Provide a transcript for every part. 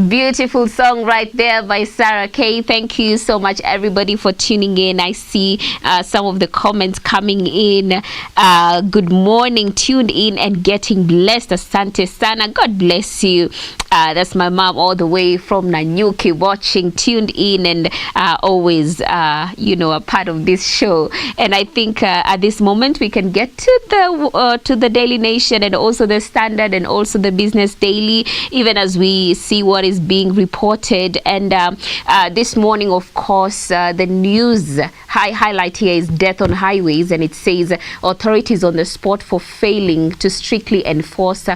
Beautiful song right there by Sarah K. Thank you so much, everybody, for tuning in. I see some of the comments coming in. Good morning, tuned in and getting blessed. Asante sana. God bless you. That's my mom all the way from Nanyuki, watching, tuned in, and always, a part of this show. And I think at this moment we can get to the Daily Nation and also the Standard and also the Business Daily, even as we see what is being reported. And this morning, of course, the news highlight here is death on highways, and it says authorities on the spot for failing to strictly enforce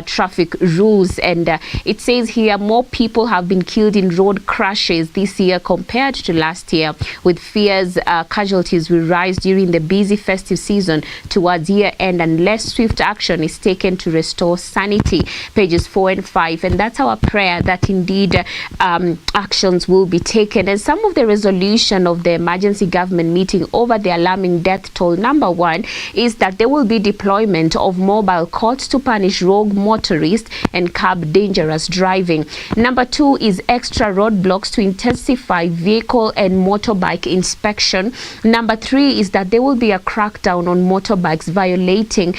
traffic rules. And it says here more people have been killed in road crashes this year compared to last year, with fears casualties will rise during the busy festive season towards year end unless swift action is taken to restore sanity. Pages 4 and 5. And that's our prayer, that indeed actions will be taken. And some of the resolution of the emergency government meeting over the alarming death toll, number 1 is that there will be deployment of mobile courts to punish rogue motorists and curb dangerous driving. Number 2 is extra roadblocks to intensify vehicle and motorbike inspection. Number 3 is that there will be a crackdown on motorbikes violating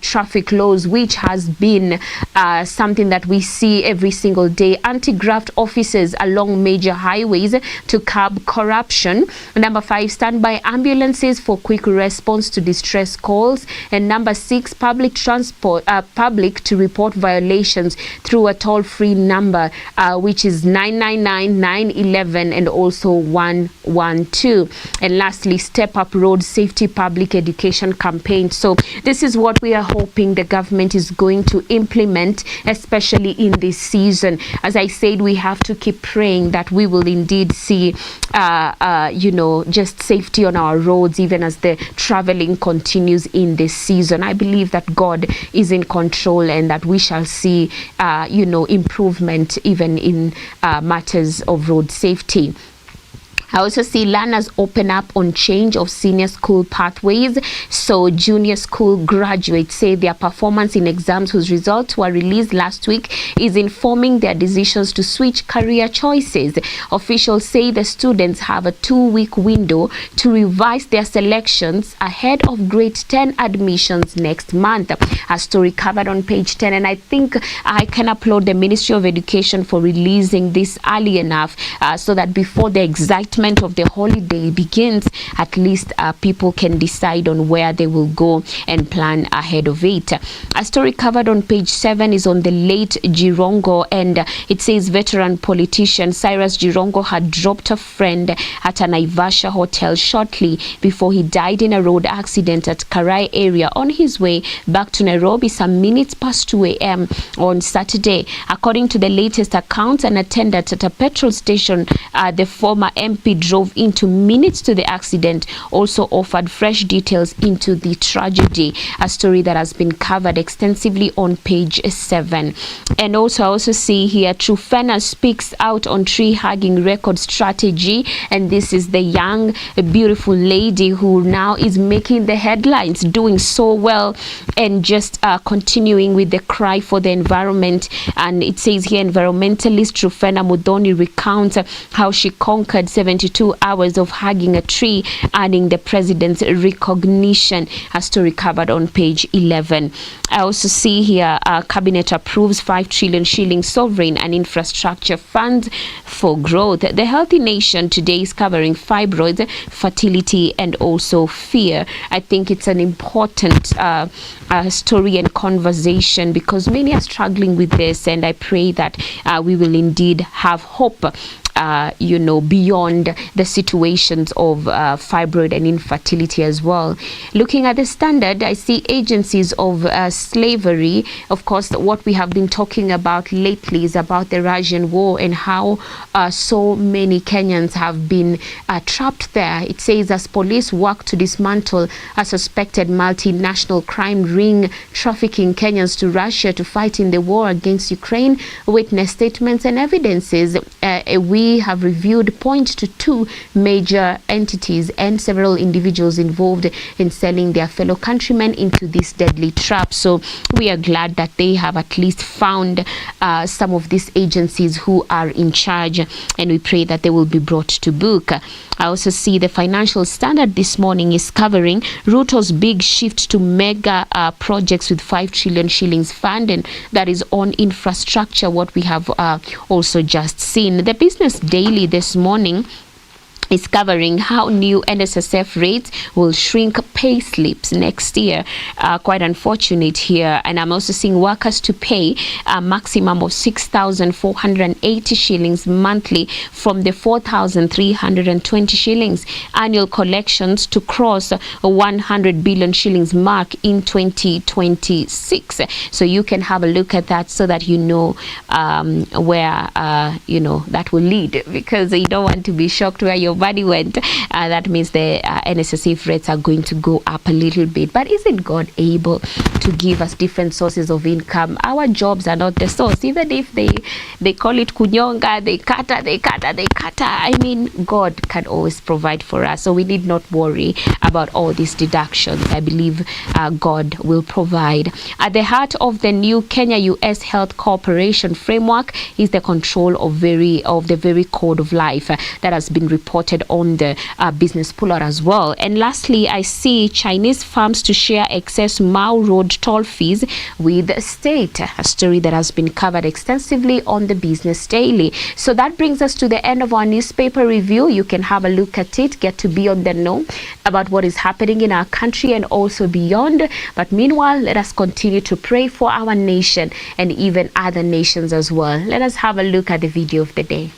traffic laws, which has been something that we see every single day. Anti-graft officers along major highways to curb corruption. Number 5, standby ambulances for quick response to distress calls. And number 6, public to report violations through a toll-free number, which is 999 911 and also 112. And lastly, step up road safety public education campaign. So this is what we are hoping the government is going to implement, especially in this season. As I said, we have to keep praying that we will indeed see just safety on our roads, even as the traveling continues in this season. I believe that God is in control and that we shall see improvement even in matters of road safety. I also see learners open up on change of senior school pathways. So junior school graduates say their performance in exams whose results were released last week is informing their decisions to switch career choices. Officials say the students have a 2-week window to revise their selections ahead of grade 10 admissions next month. A story covered on page 10, and I think I can applaud the Ministry of Education for releasing this early enough so that before the excitement of the holiday begins, at least people can decide on where they will go and plan ahead of it. A story covered on page 7 is on the late Jirongo, and it says veteran politician Cyrus Jirongo had dropped a friend at a Naivasha hotel shortly before he died in a road accident at Karai area on his way back to Nairobi some minutes past 2 a.m. on Saturday. According to the latest accounts, an attendant at a petrol station, the former MP drove into minutes to the accident, also offered fresh details into the tragedy, a story that has been covered extensively on page 7. And I also see here Trufena speaks out on tree hugging record strategy, and this is the young beautiful lady who now is making the headlines, doing so well and just continuing with the cry for the environment. And it says here environmentalist Trufena Muthoni recounts how she conquered 72 hours of hugging a tree, earning the president's recognition, a story covered on page 11. I also see here cabinet approves 5 trillion shilling sovereign and infrastructure fund for growth. The Healthy Nation today is covering fibroids, fertility and also fear. I think it's an important story and conversation because many are struggling with this, and I pray that we will indeed have hope beyond the situations of fibroid and infertility as well. Looking at the Standard, I see agencies of slavery. Of course, what we have been talking about lately is about the Russian war and how so many Kenyans have been trapped there. It says as police work to dismantle a suspected multinational crime ring trafficking Kenyans to Russia to fight in the war against Ukraine, witness statements and evidences. We we have reviewed point to two major entities and several individuals involved in selling their fellow countrymen into this deadly trap. So we are glad that they have at least found some of these agencies who are in charge, and we pray that they will be brought to book. I also see the Financial Standard this morning is covering Ruto's big shift to mega projects with 5 trillion shillings fund, and that is on infrastructure, what we have also just seen. The Business Daily this morning is covering how new NSSF rates will shrink pay slips next year. Quite unfortunate here. And I'm also seeing workers to pay a maximum of 6,480 shillings monthly from the 4,320 shillings. Annual collections to cross 100 billion shillings mark in 2026. So you can have a look at that so that you know where that will lead, because you don't want to be shocked where your money went. That means the NSSF rates are going to go up a little bit. But isn't God able to give us different sources of income? Our jobs are not the source. Even if they call it kunyonga, they kata. I mean, God can always provide for us. So we need not worry about all these deductions. I believe God will provide. At the heart of the new Kenya-US Health Cooperation Framework is the control of the very code of life that has been reported on the Business Puller as well. And lastly, I see Chinese farms to share excess Mau Road toll fees with the state, a story that has been covered extensively on the Business Daily. So that brings us to the end of our newspaper review. You can have a look at it, get to be on the know about what is happening in our country and also beyond. But meanwhile, let us continue to pray for our nation and even other nations as well. Let us have a look at the video of the day.